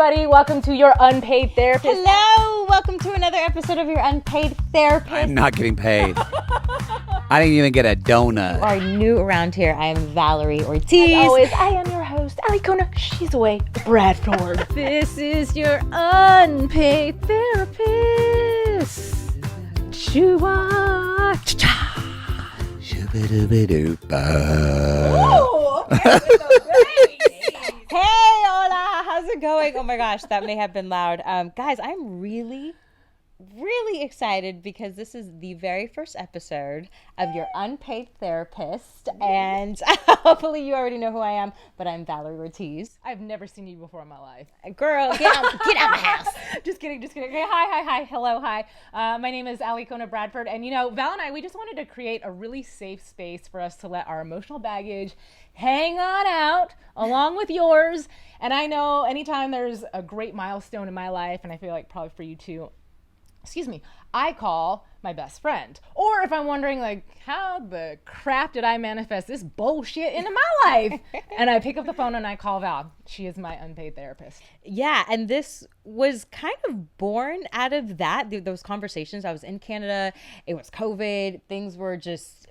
everybody. Welcome to your Unpaid Therapist. Hello. Welcome to another episode of your Unpaid Therapist. I'm not getting paid. I didn't even get a donut. You are new around here. I am Valery Ortiz. As always, I am your host, Alikona, she's away, Bradford. This is your Unpaid Therapist. Chua. Oh, okay. Hey, hola. How's it going? Oh my gosh, that may have been loud. Guys, I'm really excited because this is the very first episode of your Unpaid Therapist, and hopefully you already know who I am, but I'm Valery Ortiz. I've never seen you before in my life. Girl, get out my house. Just kidding. Okay, hi. Hello, hi. My name is Alikona Bradford, and Val and I, we just wanted to create a really safe space for us to let our emotional baggage hang on out along with yours. And I know anytime there's a great milestone in my life, and I feel like probably for you too, I call my best friend. Or if I'm wondering, like, how the crap did I manifest this bullshit into my life? And I pick up the phone and I call Val. She is my unpaid therapist. Yeah, and this was kind of born out of those conversations. I was in Canada. It was COVID. Things were just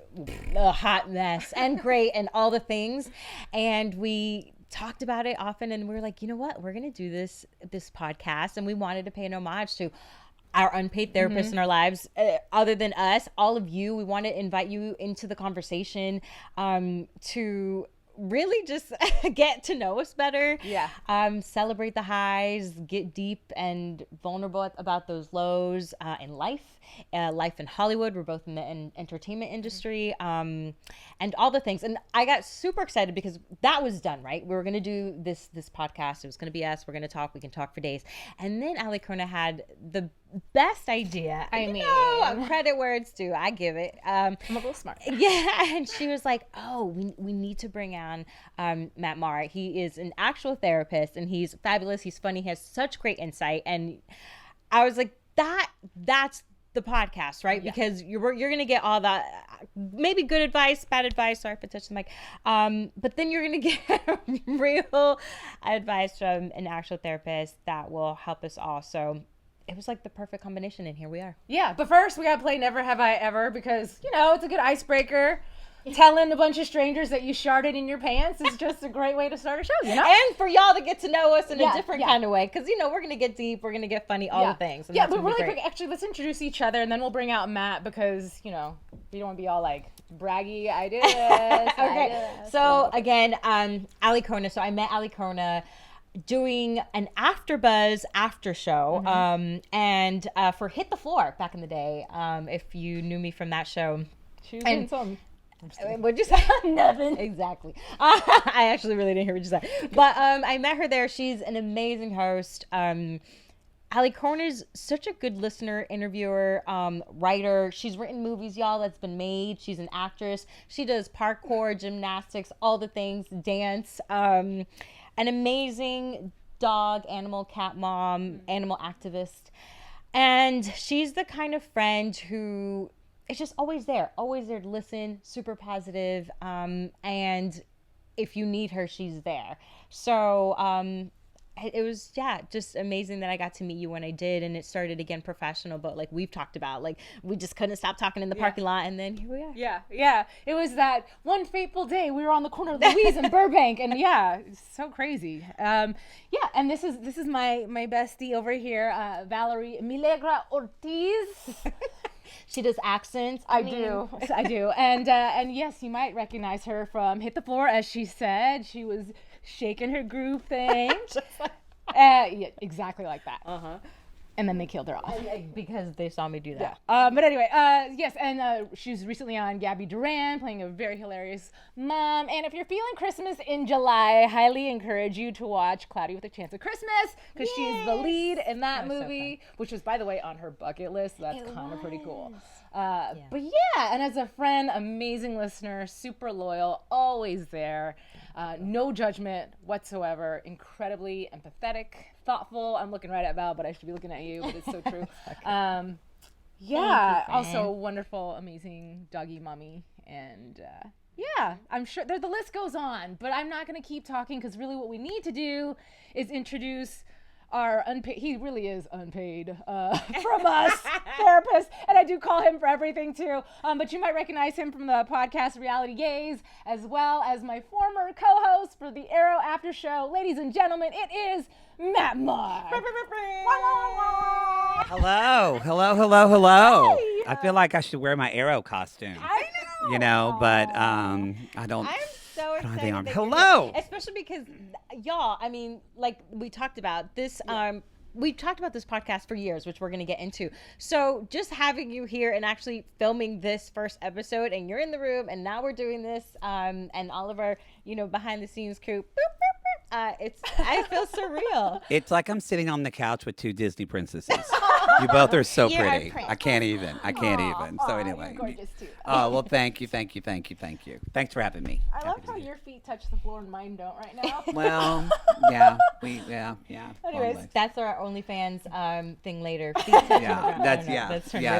a hot mess and great and all the things. And we talked about it often, and we were like, you know what? We're going to do this podcast. And we wanted to pay an homage to our unpaid therapists in our lives, other than us, all of you. We want to invite you into the conversation to really just get to know us better. Yeah. Celebrate the highs, get deep and vulnerable about those lows in life in Hollywood. We're both in the entertainment industry, and all the things. And I got super excited because that was done, right? We were going to do this podcast. It was going to be us. We're going to talk. We can talk for days. And then Alikona had the best idea. Credit where it's due. I give it. I'm a little smart. Yeah. And she was like, oh, we need to bring on Matt Marr. He is an actual therapist, and he's fabulous. He's funny. He has such great insight. And I was like, that's the podcast, right? Yeah. Because you're gonna get all that, maybe good advice, bad advice. Sorry if I touched the mic. But then you're gonna get real advice from an actual therapist that will help us all. So it was like the perfect combination, and here we are. Yeah, but first we gotta play Never Have I Ever, because it's a good icebreaker. Telling a bunch of strangers that you sharted in your pants is just a great way to start a show, And for y'all to get to know us in a different kind of way, because we're gonna get deep, we're gonna get funny, all the things. Yeah, but really quick, actually, let's introduce each other, and then we'll bring out Matt, because we don't want to be all like braggy. I did this. Okay. So again, Alikona. So I met Alikona doing an AfterBuzz after show, and for Hit the Floor back in the day. If you knew me from that show, she was doing something. What'd you say? Nothing. Exactly. I actually really didn't hear what you said. But I met her there. She's an amazing host. Alikona's such a good listener, interviewer, writer. She's written movies, y'all, that's been made. She's an actress. She does parkour, gymnastics, all the things, dance. An amazing dog, animal, cat mom, animal activist. And she's the kind of friend who it's just always there to listen, super positive, and if you need her, she's there. So it was just amazing that I got to meet you when I did, and it started again professional, but like we've talked about, like we just couldn't stop talking in the parking lot, and then here we are. Yeah. It was that one fateful day we were on the corner of Louise and Burbank, and it's so crazy. And this is my bestie over here, Valery Ortiz. She does accents. I do. And yes, you might recognize her from Hit the Floor, as she said. She was shaking her groove thing. Exactly like that. And then they killed her off. Because they saw me do that. But anyway, yes, and she was recently on Gabby Duran, playing a very hilarious mom. And if you're feeling Christmas in July, I highly encourage you to watch Cloudy with a Chance of Christmas, because she's the lead in that movie, which was, by the way, on her bucket list. So that's kind of pretty cool. But and as a friend, amazing listener, super loyal, always there. No judgment whatsoever, incredibly empathetic, thoughtful. I'm looking right at Val, but I should be looking at you, but it's so true. Also wonderful, amazing doggy mommy. And I'm sure the list goes on, but I'm not going to keep talking, because really what we need to do is introduce our unpaid, he really is unpaid from us therapists, and I do call him for everything too. But you might recognize him from the podcast Reality Gaze, as well as my former co-host for the Arrow After Show. Ladies and gentlemen, it is Matt Marr. Hello. Hi. I feel like I should wear my Arrow costume. I know. You know, but I don't. I'm so I don't have excited. the arm. that you're Hello. here. Especially because, y'all, I mean, like we talked about this, we've talked about this podcast for years, which we're going to get into. So just having you here and actually filming this first episode, and you're in the room, and now we're doing this, and all of our, behind the scenes crew, I feel surreal. It's like I'm sitting on the couch with two Disney princesses. You both are so You're a pretty. prince. I can't even. So anyway. You're gorgeous too. Oh, well, thank you. Thanks for having me. I love how your feet touch the floor and mine don't right now. Well, yeah. Anyways, Always. That's our OnlyFans thing later. Yeah, that's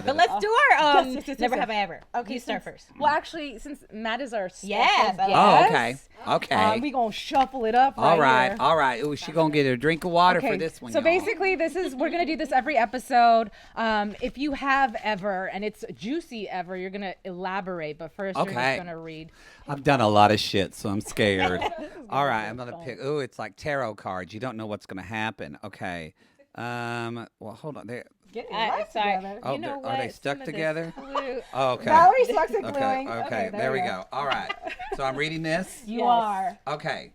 But let's do our Yes. Never Have I Ever. Okay, You start first. Well, actually, since Matt is our Yes, special Oh, guest, okay. we gonna shuffle it up All right, here. all right. Ooh, she gonna get a drink of water for this one. So y'all. basically, we're gonna do this every episode. If you have ever, and it's juicy ever, you're gonna elaborate. But first, you're Okay. just gonna read. I've done a lot of shit, so I'm scared. All right, I'm gonna pick. Ooh, it's like tarot cards. You don't know what's gonna happen. Okay. Well, hold on. Get it right sorry. together. Oh, You know are they what? stuck Some of this together? glue- Oh, okay. Valerie sucks at Okay. gluing. Okay. There we go. All right. So I'm reading this. You are. Okay.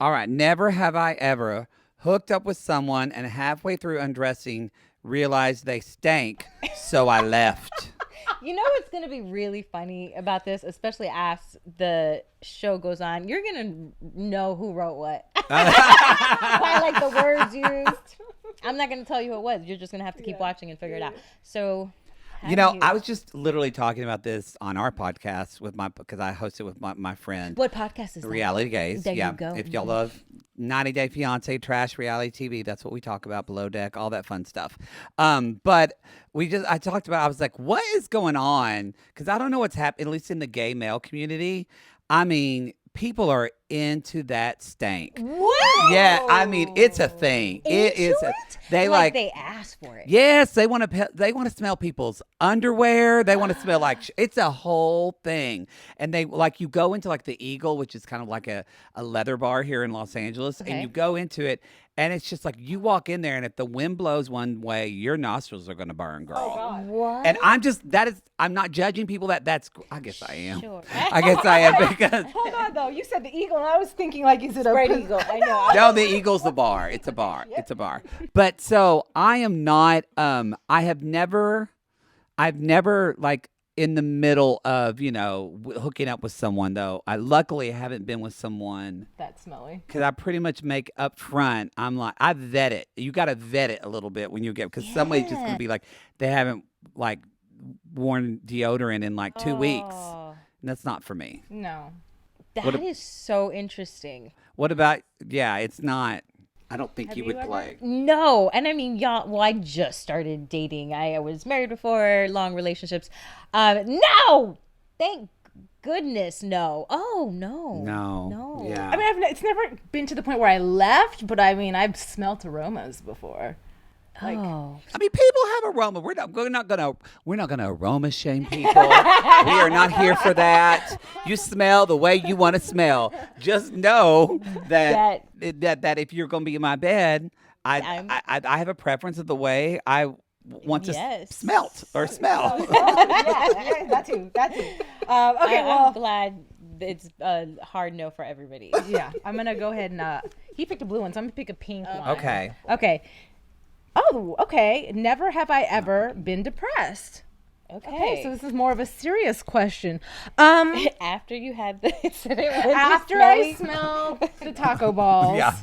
All right. Never have I ever hooked up with someone and halfway through undressing realized they stank, so I left. You know what's going to be really funny about this, especially as the show goes on? You're going to know who wrote what. By like the words used. I'm not going to tell you who it was. You're just going to have to keep watching and figure it out. So, I was just literally talking about this on our podcast because I host it with my friend. What podcast is that? Reality Gaze. There you Yeah. go. If y'all love 90 Day Fiance, trash reality TV, that's what we talk about, Below Deck, all that fun stuff. But I was like, what is going on? Because I don't know what's happening, at least in the gay male community. I mean, people are into that stank. What? Yeah, I mean, it's a thing. It is. They like they asked for it. Yes, they want to smell people's underwear. They want to smell like it's a whole thing. And they you go into like the Eagle, which is kind of like a leather bar here in Los Angeles, and you go into it, and it's just like you walk in there, and if the wind blows one way, your nostrils are going to burn, girl. Oh, God. What? And I'm not judging people that's I guess I am. Sure. I guess I am because Hold on, though. You said the Eagle, and I was thinking is it a Spread Eagle. I know. no, the Eagle's the bar. It's a bar. It's a bar. But so I am not. I've never like in the middle of hooking up with someone though. I luckily haven't been with someone that smelly. because I pretty much make up front. I'm like I vet it. You got to vet it a little bit when you get because somebody's just gonna be like they haven't like worn deodorant in like 2 weeks. And that's not for me. No. That is so interesting. What about it's not. I don't think you would ever? play. No. And I mean, y'all, well, I just started dating. I was married before, long relationships. No! Thank goodness, no. Oh, no. No. Yeah. I mean, it's never been to the point where I left, but I mean, I've smelt aromas before. Oh. I mean, people have aroma. We're not gonna aroma shame people. We are not here for that. You smell the way you want to smell. Just know that if you're gonna be in my bed, I have a preference of the way I want to smelt or smell. yeah, that too. Okay, I'm glad it's a hard no for everybody. Yeah, I'm gonna go ahead and he picked a blue one, so I'm gonna pick a pink one. Okay. Oh, okay. Never have I ever been depressed. Okay, so this is more of a serious question. After you had the incident with After I smelled the taco balls. Yeah.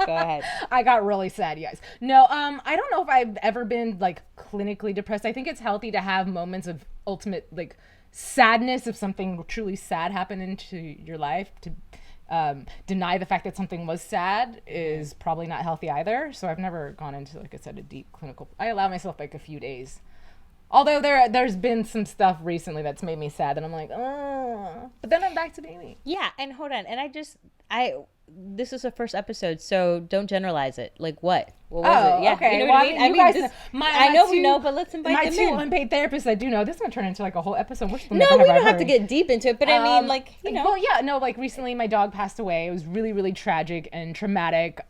Go ahead. I got really sad, you guys. No, I don't know if I've ever been like clinically depressed. I think it's healthy to have moments of ultimate like sadness if something truly sad happened into your life. To deny the fact that something was sad is probably not healthy either. So I've never gone into, like I said, a deep clinical. I allow myself like a few days. Although there's been some stuff recently that's made me sad, and I'm like, oh. But then I'm back to dating. Yeah, and hold on, and this is the first episode, so don't generalize it. Like what? What was it? Yeah, okay. you know what I mean? I mean, guys, I know we know, but let's invite them in. My 2 unpaid therapists, I do know. This is going to turn into like a whole episode. No, we don't have to get deep into it, but I mean, like, you know. Well, yeah, no, like recently my dog passed away. It was really, really tragic and traumatic.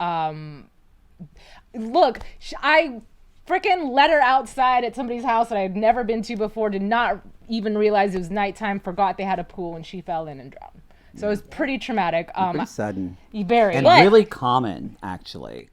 Look, I freaking let her outside at somebody's house that I had never been to before, did not even realize it was nighttime, forgot they had a pool, and she fell in and drowned. So it was pretty traumatic. Pretty sudden. Very. And really common, actually.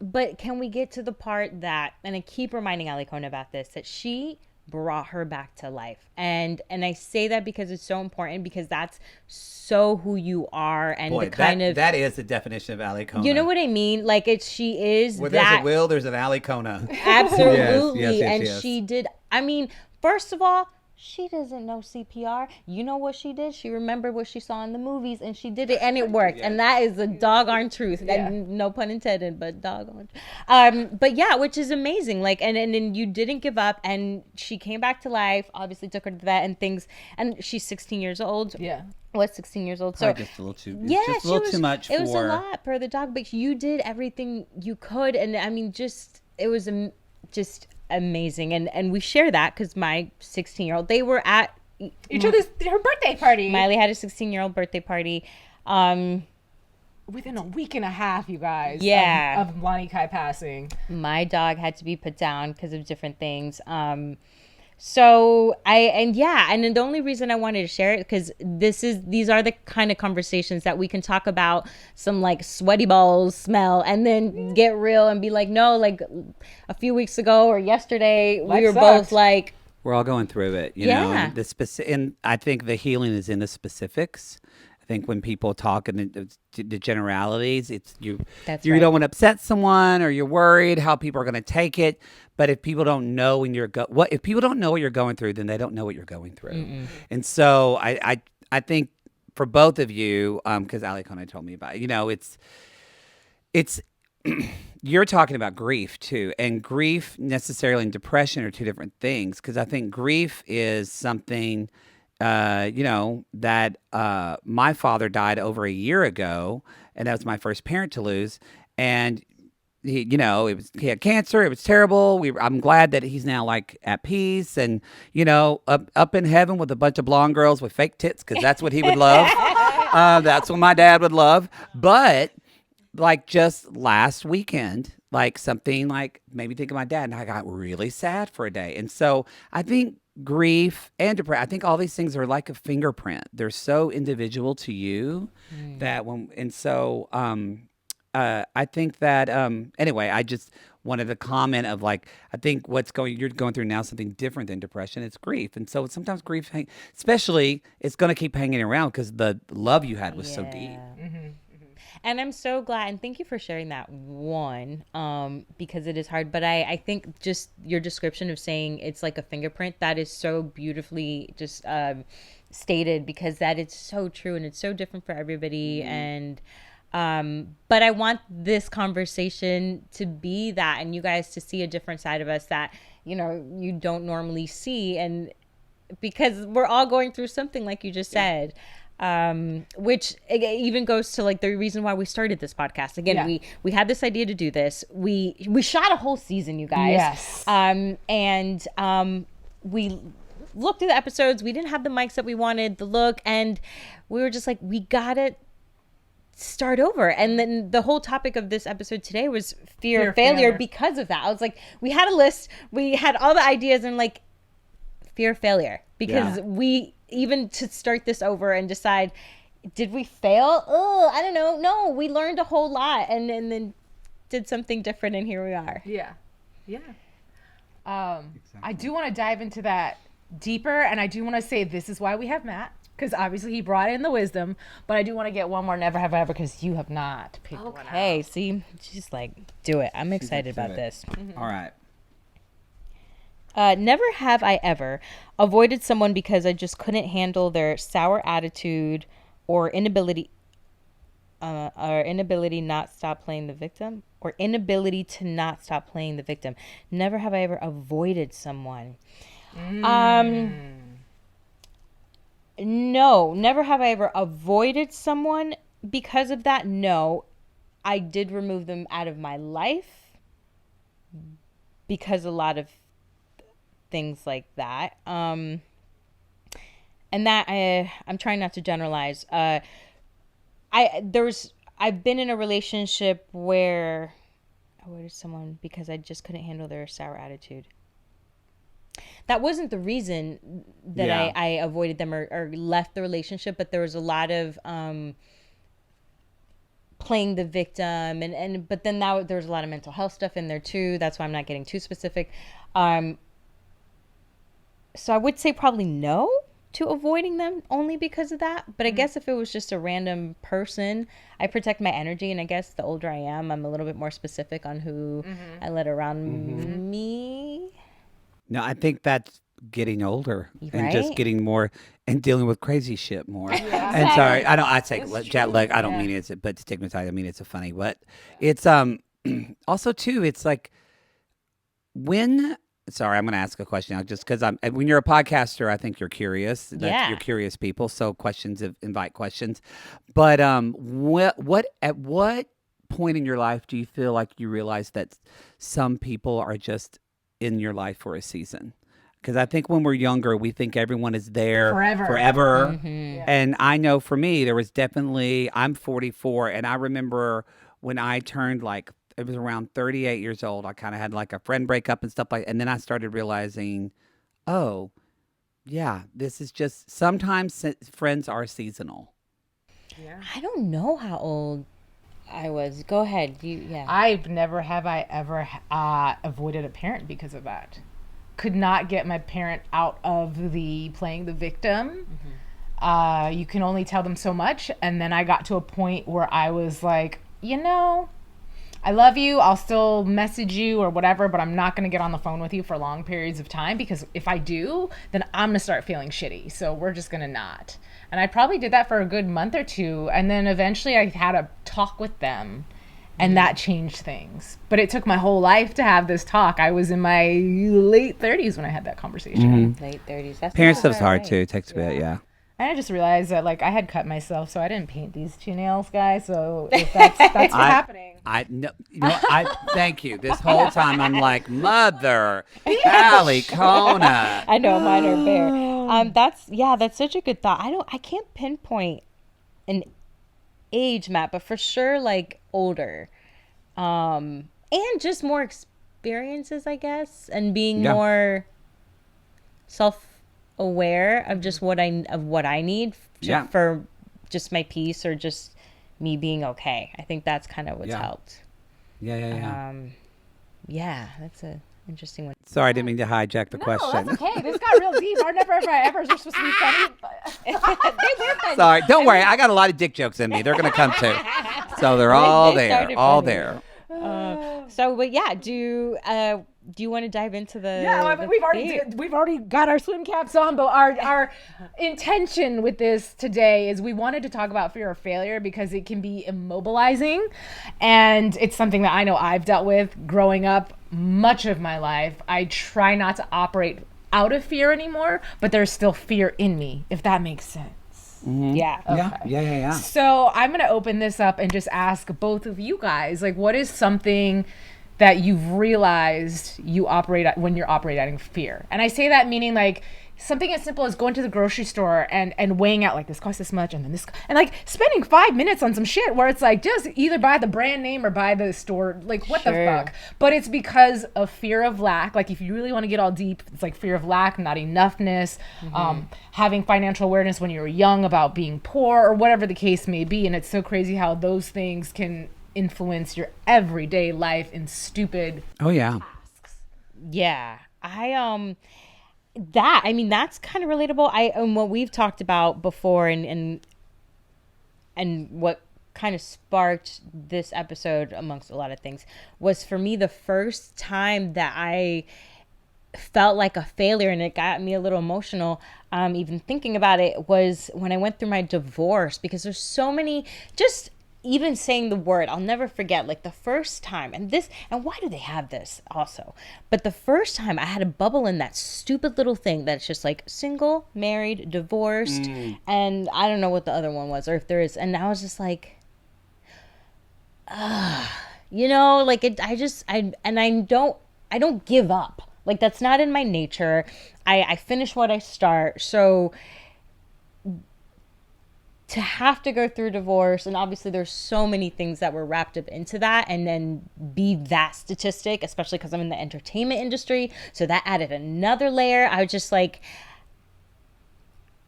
But can we get to the part that, and I keep reminding Alikona about this, that she brought her back to life. And I say that because it's so important, because that's so who you are, and Boy, that is the definition of Alikona. You know what I mean? Like she is where that. There's a will, there's an Alikona. Absolutely. Yes. She did. I mean, first of all, she doesn't know CPR. You know what she did? She remembered what she saw in the movies, and she did it, and it worked. And that is the doggone truth. Yeah. No pun intended, but doggone. But yeah, which is amazing. Like, and you didn't give up, and she came back to life. Obviously, took her to that and things. And she's 16 years old. Yeah. Was 16 years old. Probably so just a little too. Yeah, just a little too much. It was a lot for the dog, but you did everything you could, and I mean, it was just amazing, and we share that because my 16-year-old, they were at her birthday party. Miley had a 16-year-old birthday party within a week and a half, you guys. Yeah. Of Lonnie Kai passing. My dog had to be put down because of different things. So and the only reason I wanted to share it, because these are the kind of conversations that we can talk about some like sweaty balls smell, and then get real and be like, no, like a few weeks ago or yesterday, we were both like, we're all going through it, you know. And I think the healing is in the specifics. I think when people talk in the generalities, it's you don't want to upset someone, or you're worried how people are going to take it. But if people don't know if people don't know what you're going through, then they don't know what you're going through. Mm-mm. And so I think for both of you, because Alikona told me about it, you know, it's you're talking about grief too, and grief necessarily and depression are two different things. Because I think grief is something. You know, that my father died over a year ago, and that was my first parent to lose. And he had cancer. It was terrible. I'm glad that he's now like at peace and, you know, up in heaven with a bunch of blonde girls with fake tits, because that's what he would love. That's what my dad would love. But like just last weekend, like something like made me think of my dad, and I got really sad for a day. And so I think grief and depression, I think all these things are like a fingerprint. They're so individual to you that I think that anyway, I just wanted to comment of like, I think you're going through now something different than depression. It's grief. And so sometimes grief, especially, it's going to keep hanging around because the love you had was so deep. Mm-hmm. And I'm so glad, and thank you for sharing that one, because it is hard. But I think just your description of saying it's like a fingerprint, that is so beautifully just stated, because that is so true, and it's so different for everybody. And but I want this conversation to be that, and you guys to see a different side of us that, you know, you don't normally see, and because we're all going through something, like you just said. Which even goes to like the reason why we started this podcast. Again, we had this idea to do this. We shot a whole season, you guys. Yes. And we looked through the episodes. We didn't have the mics that we wanted, the look, and we were just like, we gotta start over. And then the whole topic of this episode today was fear of failure because of that. I was like, we had a list, we had all the ideas, and like fear of failure, because even to start this over and decide, did we fail? Oh, I don't know. No, we learned a whole lot, and then did something different, and here we are. Yeah. I do want to dive into that deeper, and I do want to say this is why we have Matt, because obviously he brought in the wisdom, but I do want to get one more never have I ever, because you have not picked one out. Okay, see, she's like, do it. I'm excited about this. Mm-hmm. All right. Never have I ever avoided someone because I just couldn't handle their sour attitude or inability not stop playing the victim, or inability to not stop playing the victim. Never have I ever avoided someone. No, never have I ever avoided someone, because of that, no. I did remove them out of my life because a lot of things like that. And that I'm trying not to generalize. I've been in a relationship where I avoided someone because I just couldn't handle their sour attitude. That wasn't the reason that I avoided them or left the relationship, but there was a lot of playing the victim, but then there was a lot of mental health stuff in there too. That's why I'm not getting too specific. So I would say probably no to avoiding them only because of that. But I guess if it was just a random person, I protect my energy, and I guess the older I am, I'm a little bit more specific on who I let around me. No, I think that's getting older and Right? just getting more and dealing with crazy shit more. And sorry, I say jet lag. I don't mean it, but stigmatized. I mean it's a funny, but it's also too. It's like when. Sorry, I'm going to ask a question now, just because when you're a podcaster, I think you're curious. You're curious people, so questions invite questions. But at what point in your life do you feel like you realize that some people are just in your life for a season? Because I think when we're younger, we think everyone is there forever. And I know for me, there was definitely, I'm 44, and I remember when I turned it was around 38 years old, I kind of had like a friend breakup and stuff and then I started realizing, oh, yeah, this is just, sometimes friends are seasonal. Yeah. I don't know how old I was. Go ahead. I've never ever avoided a parent because of that. Could not get my parent out of the playing the victim. You can only tell them so much. And then I got to a point where I was like, I love you. I'll still message you or whatever, but I'm not going to get on the phone with you for long periods of time, because if I do, then I'm going to start feeling shitty. So we're just going to not. And I probably did that for a good month or two. And then eventually I had a talk with them, and that changed things. But it took my whole life to have this talk. I was in my late 30s when I had that conversation. Late 30s. That's Parent stuff's hard too. It takes a bit, yeah. And I just realized that I had cut myself, so I didn't paint these two nails, guys. So if that's what's happening. I thank you. This whole time I'm like, Mother Alikona. I know mine are bare. That's such a good thought. I can't pinpoint an age, Matt, but for sure older, and just more experiences, I guess, and being more self-aware of just what I need for just my peace or just me being okay. I think that's kind of what's helped. Yeah, that's a interesting one. Sorry, I didn't mean to hijack the question. No, that's okay. This got real deep. Our never ever are supposed to be funny. They were funny. Sorry, don't worry. I got a lot of dick jokes in me. They're gonna come too. So they're all there. Do you want to dive into the? Yeah, we've already got our swim caps on, but our intention with this today is we wanted to talk about fear of failure because it can be immobilizing, and it's something that I know I've dealt with growing up much of my life. I try not to operate out of fear anymore, but there's still fear in me, if that makes sense. Yeah. Okay. Yeah. So I'm gonna open this up and just ask both of you guys, what is something that you've realized you operate when you're operating fear? And I say that meaning something as simple as going to the grocery store and weighing out this costs this much and then this, and spending 5 minutes on some shit where it's just either buy the brand name or buy the store, what the fuck. But it's because of fear of lack. If you really want to get all deep, it's fear of lack, not enoughness, having financial awareness when you were young about being poor or whatever the case may be. And it's so crazy how those things can influence your everyday life in stupid tasks. Yeah. That's kind of relatable. What we've talked about before and what kind of sparked this episode amongst a lot of things was, for me, the first time that I felt like a failure, and it got me a little emotional even thinking about it, was when I went through my divorce, because there's so many, just even saying the word, I'll never forget, the first time, and why do they have this also? But the first time I had a bubble in that stupid little thing that's just single, married, divorced, and I don't know what the other one was, or if there is, and I was just You know, like I don't give up. Like, that's not in my nature. I finish what I start. So to have to go through divorce, and obviously there's so many things that were wrapped up into that, and then be that statistic, especially because I'm in the entertainment industry, so that added another layer. I was just like,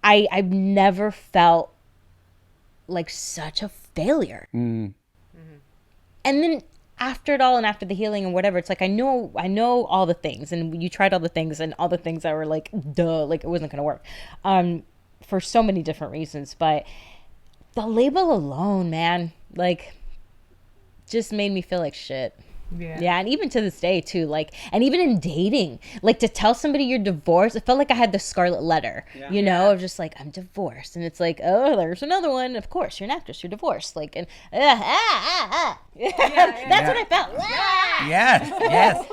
I've never felt like such a failure. And then after it all, and after the healing and whatever, it's like I know all the things, and you tried all the things, and all the things that were like, duh, like it wasn't gonna work, for so many different reasons. But the label alone, man, like, just made me feel like shit. Yeah, and even to this day too, like, and even in dating, like, to tell somebody you're divorced, it felt like I had the scarlet letter, you know, of just like, I'm divorced, and it's like, oh, there's another one. Of course, you're an actress, you're divorced, like, and that's what I felt. Yes.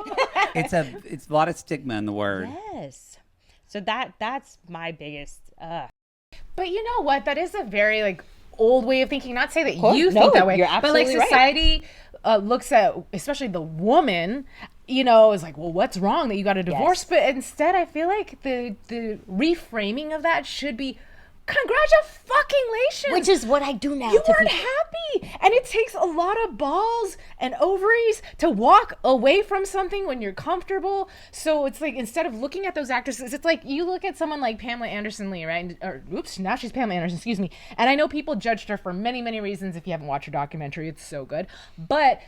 It's a lot of stigma in the word. Yes. So that's my biggest. But you know what? That is a very like old way of thinking. Not to say that you No, think that way, you're but like absolutely right. society looks at, especially the woman, you know, is like, well, what's wrong that you got a divorce? Yes. But instead, I feel like the reframing of that should be, congratulations, Which is what I do now. you to weren't people. happy, and it takes a lot of balls and ovaries to walk away from something when you're comfortable. So it's like, instead of looking at those actresses, it's like you look at someone like Pamela Anderson Lee, right? Or oops, now she's Pamela Anderson, excuse me. And I know people judged her for many, many reasons. If you haven't watched her documentary, it's so good. But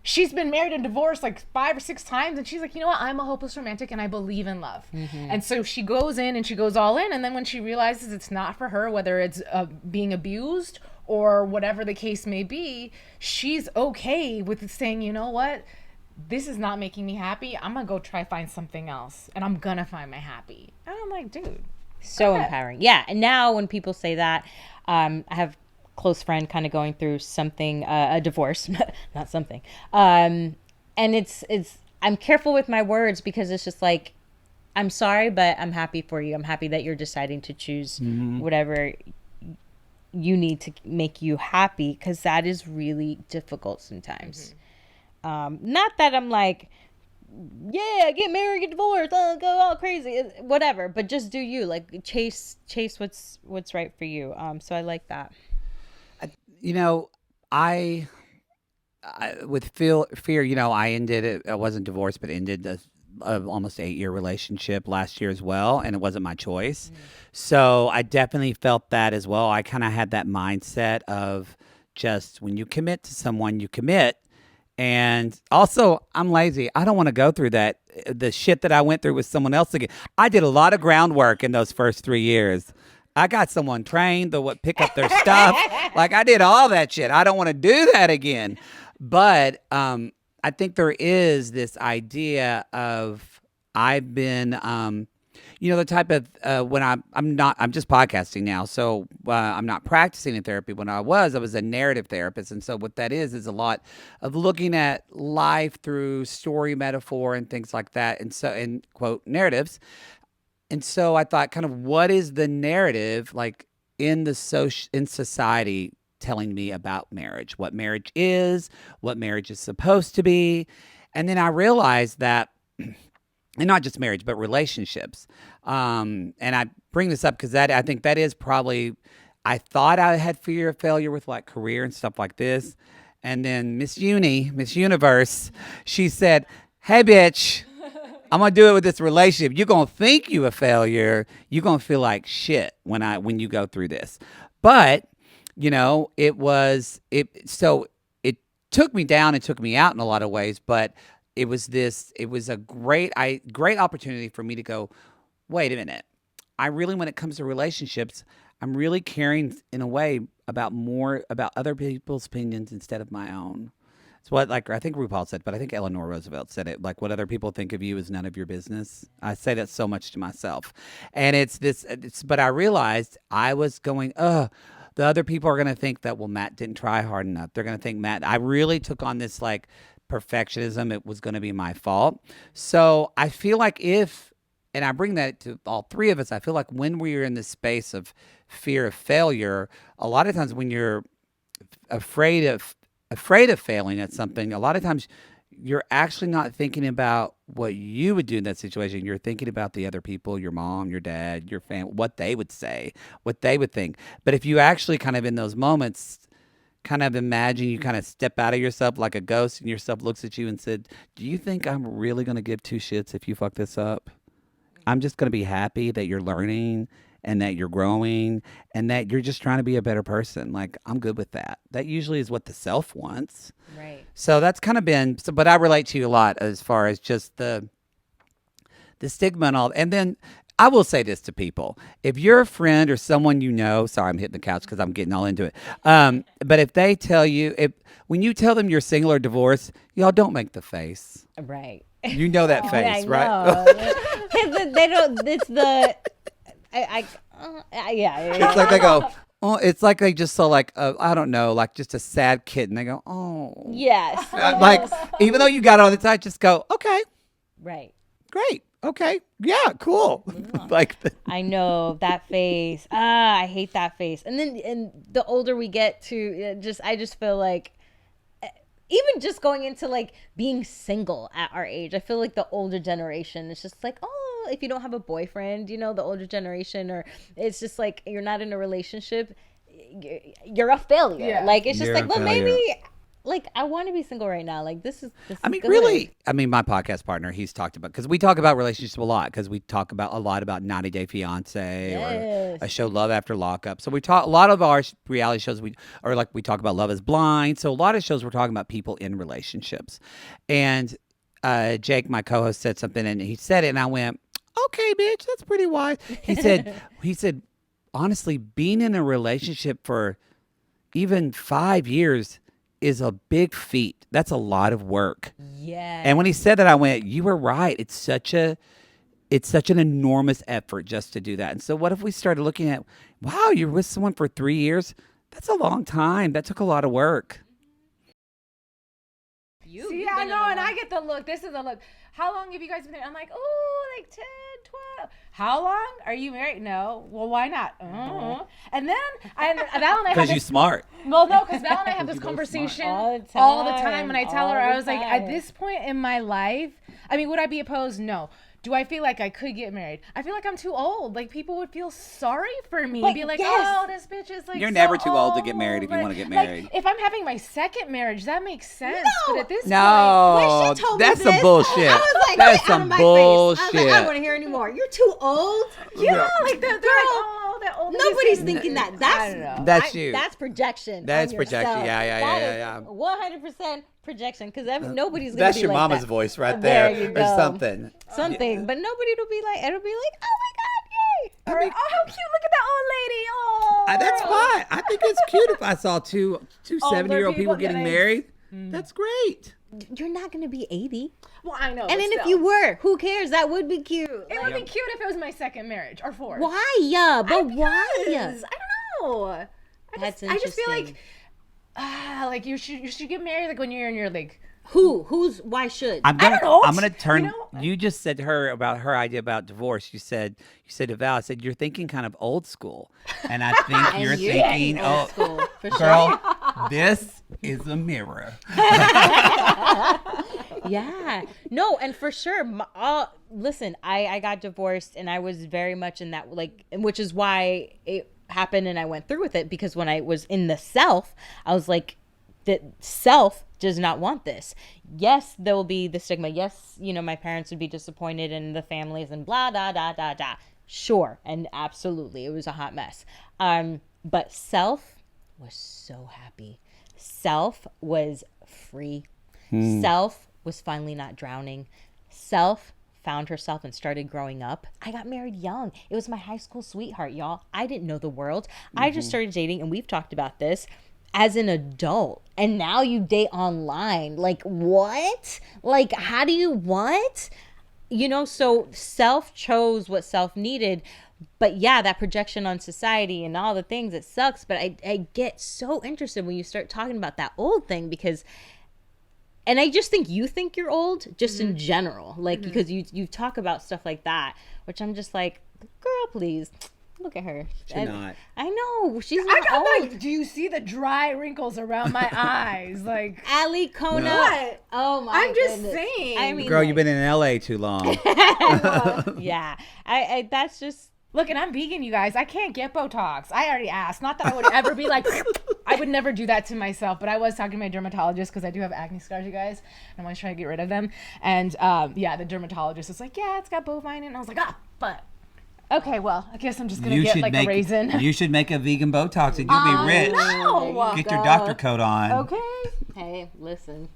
she's been married and divorced like 5 or 6 times, and she's like, you know what, I'm a hopeless romantic and I believe in love. And so she goes in and she goes all in, and then when she realizes it's not for her, whether it's being abused or whatever the case may be, she's okay with saying, you know what, this is not making me happy, I'm gonna go try find something else, and I'm gonna find my happy. And I'm like, dude, So empowering. Yeah. And now when people say that, I have close friend kind of going through something, a divorce, not something. And it's, I'm careful with my words, because it's just like, I'm sorry, but I'm happy for you. I'm happy that you're deciding to choose whatever you need to make you happy, because that is really difficult sometimes. Not that I'm like, yeah, get married, get divorced, go all crazy, whatever, but just do you, like, chase what's right for you. So I like that. You know, I with fear, you know, I ended it. I wasn't divorced, but ended a almost 8-year relationship last year as well, and it wasn't my choice. So I definitely felt that as well. I kind of had that mindset of just, when you commit to someone, you commit. And also, I'm lazy. I don't want to go through the shit that I went through with someone else again. I did a lot of groundwork in those first 3 years. I got someone trained to pick up their stuff. Like, I did all that shit. I don't want to do that again. But I think there is this idea of, I've been, you know, the type of, when I'm just podcasting now. So I'm not practicing in therapy. When I was a narrative therapist. And so what that is a lot of looking at life through story, metaphor, and things like that. And so, and quote, narratives. And so I thought, kind of, what is the narrative like in society telling me about marriage, what marriage is supposed to be. And then I realized that, and not just marriage, but relationships. And I bring this up because I think that is probably, I thought I had fear of failure with like career and stuff like this. And then Miss Universe, she said, hey, bitch, I'm going to do it with this relationship. You're going to think you a failure. You're going to feel like shit when you go through this. But, you know, so it took me down and took me out in a lot of ways, but it was a great opportunity for me to go, wait a minute. I really, when it comes to relationships, I'm really caring in a way about other people's opinions instead of my own. It's what, like, I think RuPaul said, but I think Eleanor Roosevelt said it, like, what other people think of you is none of your business. I say that so much to myself. And but I realized I was going, the other people are going to think that, well, Matt didn't try hard enough. They're going to think I really took on this, like, perfectionism. It was going to be my fault. So I feel like and I bring that to all three of us, I feel like when we're in this space of fear of failure, a lot of times when you're afraid of failing at something, a lot of times you're actually not thinking about what you would do in that situation. You're thinking about the other people, your mom, your dad, your family, what they would say, what they would think. But if you actually kind of in those moments kind of imagine you kind of step out of yourself like a ghost and yourself looks at you and said, do you think I'm really going to give two shits if you fuck this up? I'm just going to be happy that you're learning and that you're growing and that you're just trying to be a better person. Like, I'm good with that. That usually is what the self wants. Right. So that's kind of been, but I relate to you a lot as far as just the stigma and all. And then I will say this to people. If you're a friend or someone you know, sorry, I'm hitting the couch because I'm getting all into it. But if they tell you, when you tell them you're single or divorced, y'all don't make the face. Right. You know that face, I right? They don't, it's the, yeah. It's like they go, oh, it's like they just saw like, I don't know, like just a sad kitten. They go, oh. Yes. Like, even though you got it on the side, just go, okay. Right. Great. Okay. Yeah, cool. Like I know that face. I hate that face. And the older we get to I just feel like even just going into like being single at our age, I feel like the older generation is just like, oh, if you don't have a boyfriend, the older generation, or it's just like you're not in a relationship, you're a failure. Yeah. Like it's just like, well, maybe like I want to be single right now. Like this is good. Really, my podcast partner, he's talked about, because we talk about relationships a lot, because we talk about a lot about 90 Day Fiance or a show Love After Lockup. So we talk a lot of our reality shows. We talk about Love Is Blind. So a lot of shows we're talking about people in relationships. And Jake, my co-host, said something, and he said it, and I went, "Okay, bitch, that's pretty wise." He said, honestly, being in a relationship for even 5 years is a big feat. That's a lot of work. Yeah. And when he said that, I went, you were right. It's such an enormous effort just to do that. And so what if we started looking at, wow, you're with someone for 3 years? That's a long time. That took a lot of work. See, I know, and I get the look. This is the look. How long have you guys been there? I'm like, oh, like 10, 12. How long? Are you married? No. Well, why not? And then Val and I because you're smart. Well, no, because Val and I have this conversation all the time. When I tell her, I was like, at this point in my life, would I be opposed? No. Do I feel like I could get married? I feel like I'm too old. Like, people would feel sorry for me. Be like, oh, this bitch is like, you're never too old to get married if you want to get married. Like, if I'm having my second marriage, that makes sense. No. But at this point, when she told that's me some this, bullshit. I was like, that's some bullshit. I was like, I don't want to hear anymore. You're too old. Yeah, like they're like, oh, that old. Nobody's thinking that. That's you. That's projection. That's projection. Yeah. 100% projection, because nobody's gonna that's be your like mama's that. voice right there, or something. But nobody will be like, it'll be like, oh my god, yay, or oh, how cute, look at that old lady. Oh, that's fine. I think it's cute if I saw two 70-year-old people getting married. That's great. You're not gonna be 80. Well, I know. And then if you were, who cares? That would be cute. It would be cute if it was my second marriage or fourth. Why? Yeah, but why? I don't know. That's interesting. I just feel like you should get married like when you're in your like. Why should? I'm gonna turn. You just said to her about her idea about divorce. You said to Val, I said, you're thinking kind of old school, and I think you're thinking old school. For girl, this is a mirror. Yeah. No, and for sure. Listen, I got divorced, and I was very much in that, like, which is why it happened, and I went through with it, because when I was in the self, I was like, the self does not want this. Yes, there will be the stigma. Yes, my parents would be disappointed in the families and blah, da, da, da, da. Sure. And absolutely, it was a hot mess. But self was so happy. Self was free. Self was finally not drowning. Self found herself and started growing up. I got married young. It was my high school sweetheart, y'all. I didn't know the world. I just started dating, and we've talked about this, as an adult. And now you date online. Like, what? Like, how do you what? So self chose what self needed. But yeah, that projection on society and all the things, it sucks. But I get so interested when you start talking about that old thing, because, and I just think you think you're old just in general, like, because you talk about stuff like that, which I'm just like, girl, please look at her. Should not. I know. She's I not got old. like, do you see the dry wrinkles around my eyes? Like, Alikona. No. What? Oh my I'm just goodness. saying. I mean, Girl, you've been in LA too long. yeah. I that's just. Look, and I'm vegan, you guys. I can't get Botox. I already asked. Not that I would ever be like, I would never do that to myself. But I was talking to my dermatologist because I do have acne scars, you guys. And I'm always trying to get rid of them. And yeah, the dermatologist was like, yeah, it's got bovine. And I was like, but. Okay, well, I guess I'm just going to get like a raisin. You should make a vegan Botox and you'll be rich. No. Get your doctor coat on. Okay. Hey, listen.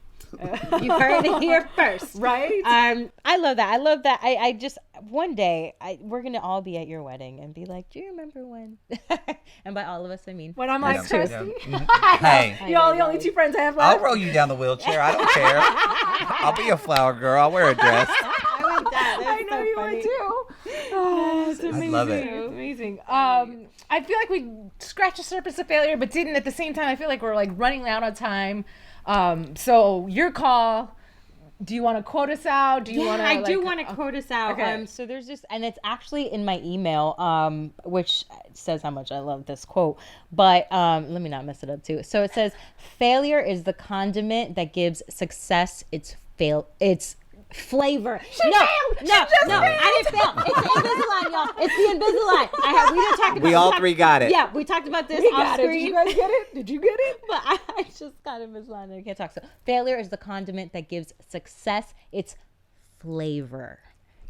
You heard it here first, right? I love that. I love that. I just one day we're gonna all be at your wedding and be like, do you remember when? And by all of us, I mean when I'm like, Kirsty. Hey, You're all the only two friends I have I'll left. roll you down the wheelchair. I don't care. I'll be a flower girl. I'll wear a dress. I like that. I know you would too. Oh, it's amazing. I love it. It's amazing. I feel like we scratched the surface of failure, but didn't at the same time. I feel like we're like running out of time. So your call. Do you want to quote us out? Do you want to? I do want to quote us out. Okay. So there's just, and it's actually in my email, which says how much I love this quote. But let me not mess it up too. So it says, "Failure is the condiment that gives success its flavor." No, I didn't fail. It's the Invisalign, y'all. It's the Invisalign. We didn't talk about. We all three got it. Yeah, we talked about this off Got it. Did screen. you guys get it? Did you get it? But I just got Invisalign and I can't talk. So failure is the condiment that gives success its flavor.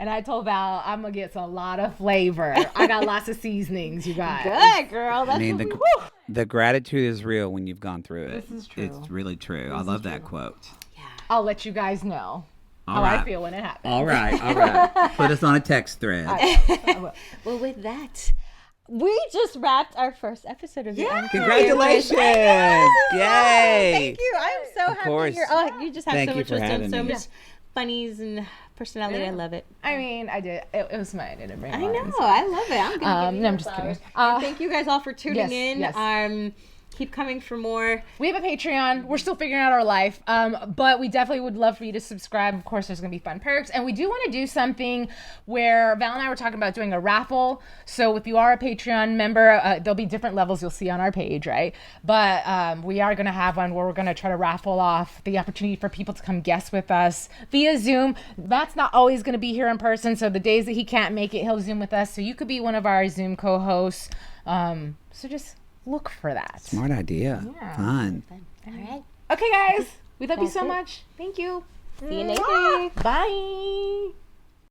And I told Val I'm gonna get a lot of flavor. I got lots of seasonings, you guys. Good girl. That's I mean, what the gratitude is real when you've gone through it. This is true. It's really true. I love that quote. I'll let you guys know how right. I feel when it happens. All right. Put us on a text thread. Well, with that, we just wrapped our first episode of the Unpaid Congratulations! Therapists. Yay! Thank you. I'm so happy course. here. Oh, you just have Thank so you much for wisdom, having so me. much funnies and personality. I love it. I mean, I did. It was mine. I didn't bring I mine, know. so. I love it. I'm gonna give you no, I'm your just flowers. kidding. And thank you guys all for tuning in. yes. Keep coming for more. We have a Patreon. We're still figuring out our life, but we definitely would love for you to subscribe. Of course, there's going to be fun perks. And we do want to do something where Val and I were talking about doing a raffle. So if you are a Patreon member, there'll be different levels you'll see on our page, right? But we are going to have one where we're going to try to raffle off the opportunity for people to come guest with us via Zoom. Matt's not always going to be here in person, so the days that he can't make it, he'll Zoom with us. So you could be one of our Zoom co-hosts. So just look for that. Smart idea. Yeah. Fun. All right. Okay, guys. We love you That's so it. much. Thank you. See you later. Bye.